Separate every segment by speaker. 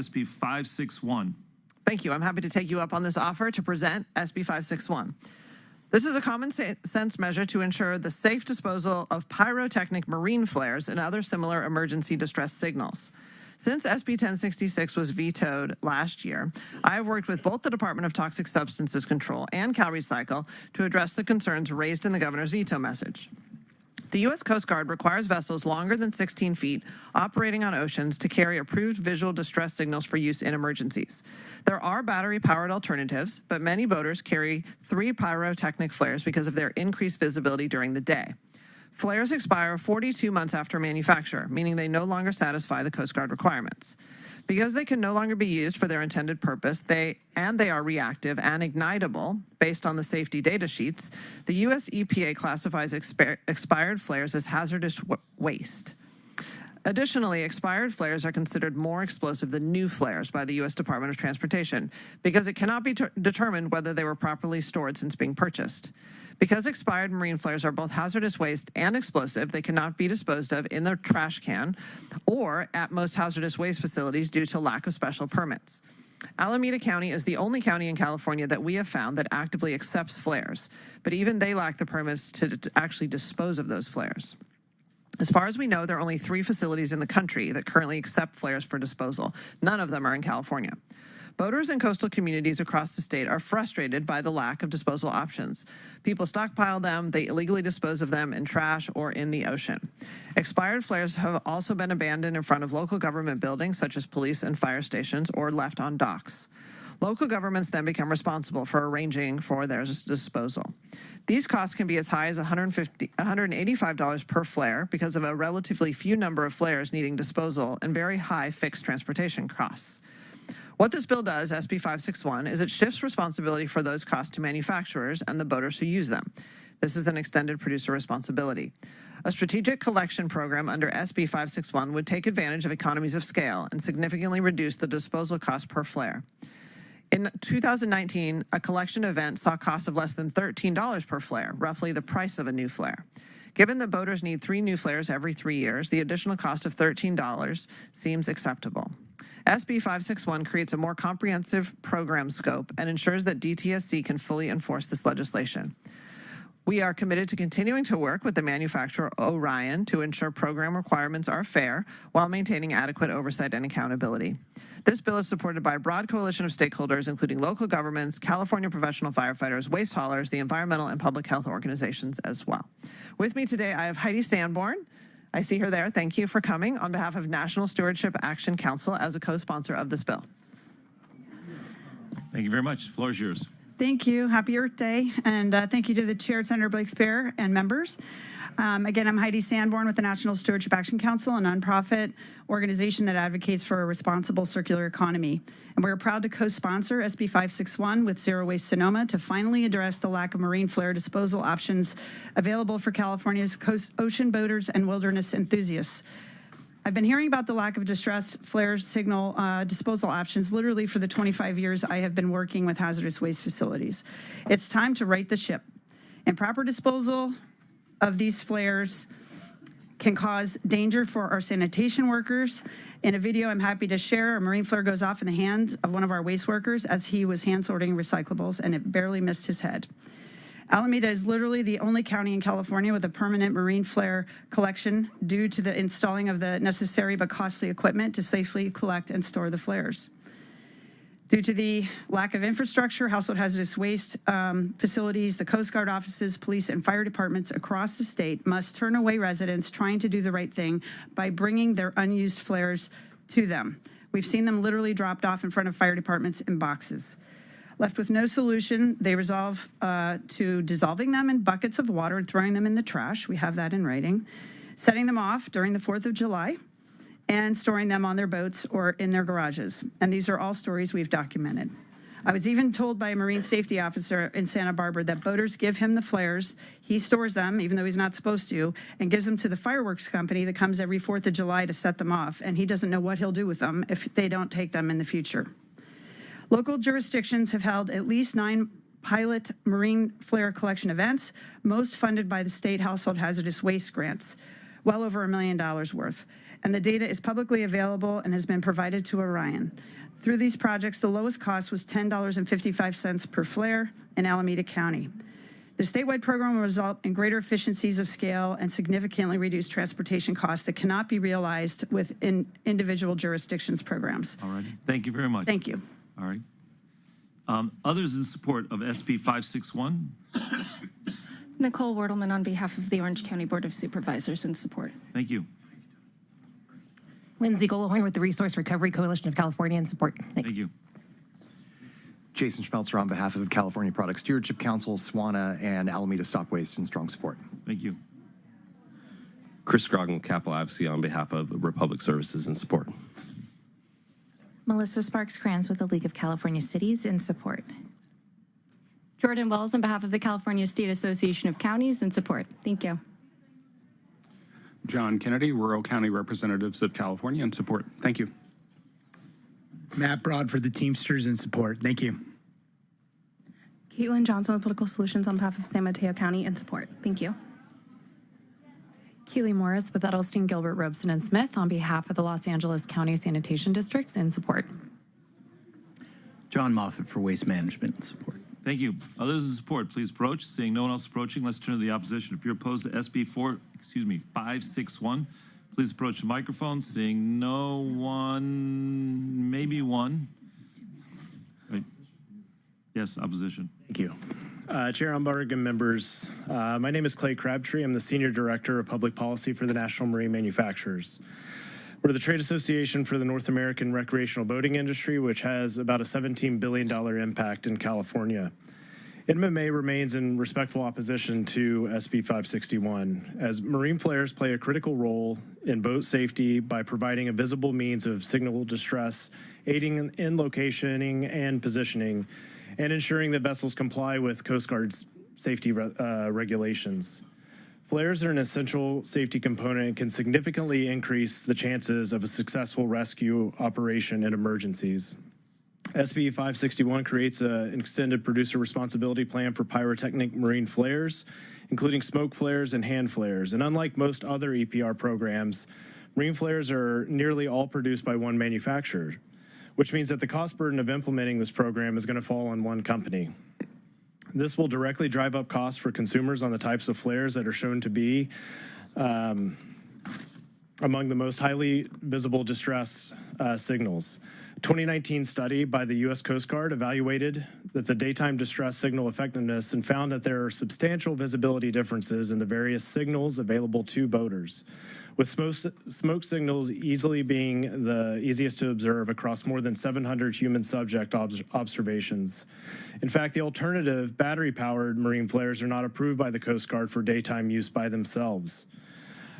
Speaker 1: SB 561.
Speaker 2: Thank you. I'm happy to take you up on this offer to present SB 561. This is a common sense measure to ensure the safe disposal of pyrotechnic marine flares and other similar emergency distress signals. Since SB 1066 was vetoed last year, I have worked with both the Department of Toxic Substances Control and CalRecycle to address the concerns raised in the governor's veto message. The U.S. Coast Guard requires vessels longer than 16 feet operating on oceans to carry approved visual distress signals for use in emergencies. There are battery-powered alternatives, but many boaters carry 3 pyrotechnic flares because of their increased visibility during the day. Flares expire 42 months after manufacture, meaning they no longer satisfy the Coast Guard requirements. Because they can no longer be used for their intended purpose, they are reactive and ignitable based on the safety data sheets, the U.S. EPA classifies expired flares as hazardous waste. Additionally, expired flares are considered more explosive than new flares by the U.S. Department of Transportation because it cannot be determined whether they were properly stored since being purchased. Because expired marine flares are both hazardous waste and explosive, they cannot be disposed of in the trash can or at most hazardous waste facilities due to lack of special permits. Alameda County is the only county in California that we have found that actively accepts flares, but even they lack the permits to actually dispose of those flares. As far as we know, there are only 3 facilities in the country that currently accept flares for disposal. None of them are in California. Boaters in coastal communities across the state are frustrated by the lack of disposal options. People stockpile them, they illegally dispose of them in trash or in the ocean. Expired flares have also been abandoned in front of local government buildings such as police and fire stations or left on docks. Local governments then become responsible for arranging for their disposal. These costs can be as high as $185 per flare because of a relatively few number of flares needing disposal and very high fixed transportation costs. What this bill does, SB 561, is it shifts responsibility for those costs to manufacturers and the boaters who use them. This is an extended producer responsibility. A strategic collection program under SB 561 would take advantage of economies of scale and significantly reduce the disposal cost per flare. In 2019, a collection event saw costs of less than $13 per flare, roughly the price of a new flare. Given that boaters need 3 new flares every 3 years, the additional cost of $13 seems acceptable. SB 561 creates a more comprehensive program scope and ensures that DTSC can fully enforce this legislation. We are committed to continuing to work with the manufacturer Orion to ensure program requirements are fair while maintaining adequate oversight and accountability. This bill is supported by a broad coalition of stakeholders, including local governments, California professional firefighters, waste haulers, the environmental and public health organizations as well. With me today, I have Heidi Sanborn. I see her there. Thank you for coming on behalf of National Stewardship Action Council as a co-sponsor of this bill.
Speaker 1: Thank you very much. The floor is yours.
Speaker 3: Thank you. Happy Earth Day. And thank you to the chair, Senator Blakespear, and members. Again, I'm Heidi Sanborn with the National Stewardship Action Council, a nonprofit organization that advocates for a responsible circular economy. And we're proud to co-sponsor SB 561 with Zero Waste Sonoma to finally address the lack of marine flare disposal options available for California's ocean boaters and wilderness enthusiasts. I've been hearing about the lack of distressed flare signal disposal options literally for the 25 years I have been working with hazardous waste facilities. It's time to right the ship. Improper disposal of these flares can cause danger for our sanitation workers. In a video I'm happy to share, a marine flare goes off in the hands of one of our waste workers as he was hand sorting recyclables, and it barely missed his head. Alameda is literally the only county in California with a permanent marine flare collection due to the installing of the necessary but costly equipment to safely collect and store the flares. Due to the lack of infrastructure, household hazardous waste facilities, the Coast Guard offices, police, and fire departments across the state must turn away residents trying to do the right thing by bringing their unused flares to them. We've seen them literally dropped off in front of fire departments in boxes. Left with no solution, they resolve to dissolving them in buckets of water and throwing them in the trash. We have that in writing. Setting them off during the 4th of July. And storing them on their boats or in their garages. And these are all stories we've documented. I was even told by a marine safety officer in Santa Barbara that boaters give him the flares, he stores them, even though he's not supposed to, and gives them to the fireworks company that comes every 4th of July to set them off, and he doesn't know what he'll do with them if they don't take them in the future. Local jurisdictions have held at least 9 pilot marine flare collection events, most funded by the state household hazardous waste grants, well over $1 million worth. and the data is publicly available and has been provided to Orion. Through these projects, the lowest cost was $10.55 per flare in Alameda County. The statewide program will result in greater efficiencies of scale and significantly reduce transportation costs that cannot be realized with individual jurisdictions programs.
Speaker 1: All righty. Thank you very much.
Speaker 3: Thank you.
Speaker 1: All right. Others in support of SB 561?
Speaker 4: Nicole Wertelman on behalf of the Orange County Board of Supervisors in support.
Speaker 1: Thank you.
Speaker 5: Lindsay Golohoy with the Resource Recovery Coalition of California in support. Thanks.
Speaker 1: Thank you.
Speaker 6: Jason Schmelzer on behalf of the California Product Stewardship Council, SWANA, and Alameda Stop Waste in strong support.
Speaker 1: Thank you.
Speaker 7: Chris Scroggin, Capital Advocacy on behalf of Republic Services in support.
Speaker 8: Melissa Sparks-Kranz with the League of California Cities in support.
Speaker 4: Jordan Wells on behalf of the California State Association of Counties in support. Thank you.
Speaker 9: John Kennedy, Rural County Representatives of California in support. Thank you.
Speaker 10: Matt Broad for the Teamsters in support. Thank you.
Speaker 4: Caitlin Johnson with Political Solutions on behalf of San Mateo County in support. Thank you.
Speaker 11: Keely Morris with Edelstein, Gilbert, Robeson, and Smith on behalf of the Los Angeles County Sanitation Districts in support.
Speaker 10: John Moffett for Waste Management in support.
Speaker 1: Thank you. Others in support, please approach. Seeing no one else approaching, let's turn to the opposition. If you're opposed to SB 561, please approach the microphone. Seeing no one, maybe one. Right. Yes, opposition.
Speaker 12: Thank you. Chair Umberg and members, my name is Clay Crabtree. I'm the Senior Director of Public Policy for the National Marine Manufacturers. We're the trade association for the North American recreational boating industry, which has about a $17 billion impact in California. NMMA remains in respectful opposition to SB 561, as marine flares play a critical role in boat safety by providing a visible means of signal distress, aiding in locationing and positioning, and ensuring that vessels comply with Coast Guard's safety regulations. Flares are an essential safety component and can significantly increase the chances of a successful rescue operation in emergencies. SB 561 creates an extended producer responsibility plan for pyrotechnic marine flares, including smoke flares and hand flares. And unlike most other EPR programs, marine flares are nearly all produced by one manufacturer, which means that the cost burden of implementing this program is going to fall on one company. This will directly drive up costs for consumers on the types of flares that are shown to be among the most highly visible distress signals. A 2019 study by the U.S. Coast Guard evaluated that the daytime distress signal effectiveness and found that there are substantial visibility differences in the various signals available to boaters, with smoke signals easily being the easiest to observe across more than 700 human subject observations. In fact, the alternative battery-powered marine flares are not approved by the Coast Guard for daytime use by themselves.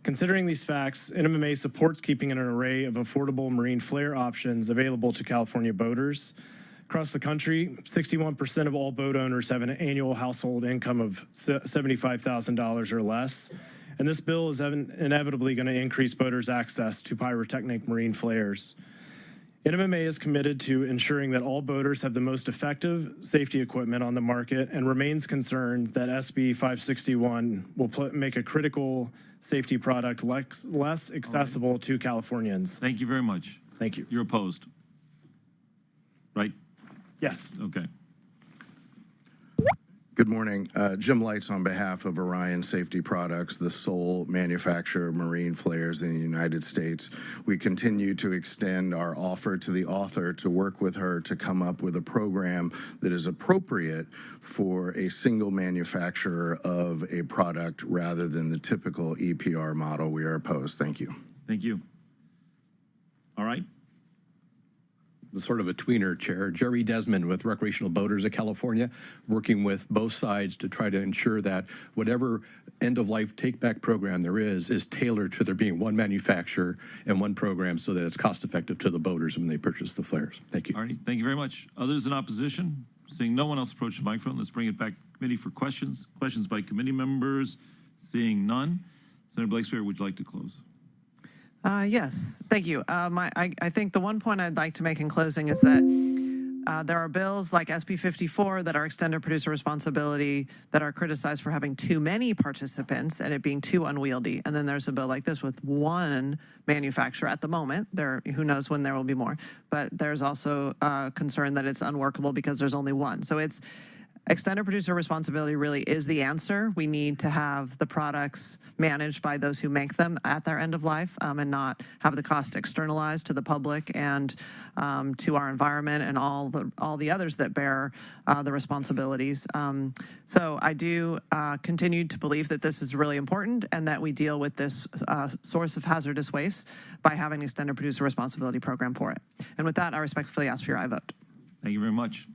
Speaker 12: Considering these facts, NMMA supports keeping an array of affordable marine flare options available to California boaters. Across the country, 61% of all boat owners have an annual household income of $75,000 or less. And this bill is inevitably going to increase boaters' access to pyrotechnic marine flares. NMMA is committed to ensuring that all boaters have the most effective safety equipment on the market and remains concerned that SB 561 will make a critical safety product less accessible to Californians.
Speaker 1: Thank you very much.
Speaker 12: Thank you.
Speaker 1: You're opposed, right?
Speaker 12: Yes.
Speaker 1: Okay.
Speaker 13: Good morning. Jim Lights on behalf of Orion Safety Products, the sole manufacturer of marine flares in the United States. We continue to extend our offer to the author to work with her to come up with a program that is appropriate for a single manufacturer of a product rather than the typical EPR model. We are opposed. Thank you.
Speaker 1: Thank you. All right.
Speaker 14: Sort of a tweener, Chair. Jerry Desmond with Recreational Boaters of California, working with both sides to try to ensure that whatever end-of-life take-back program there is tailored to there being one manufacturer and one program so that it's cost-effective to the boaters when they purchase the flares. Thank you.
Speaker 1: All right. Thank you very much. Others in opposition? Seeing no one else approach the microphone, let's bring it back to committee for questions. Questions by committee members? Seeing none. Senator Blakespear, would you like to close?
Speaker 2: Yes, thank you. I think the one point I'd like to make in closing is that There are bills like SB 54 that are extended producer responsibility that are criticized for having too many participants and it being too unwieldy. And then there's a bill like this with one manufacturer at the moment. Who knows when there will be more. But there's also concern that it's unworkable because there's only one. So it's extended producer responsibility really is the answer. We need to have the products managed by those who make them at their end of life and not have the cost externalized to the public and to our environment and all the others that bear the responsibilities. So I do continue to believe that this is really important and that we deal with this source of hazardous waste by having an extended producer responsibility program for it. And with that, I respectfully ask for your aye vote.
Speaker 1: Thank you very much.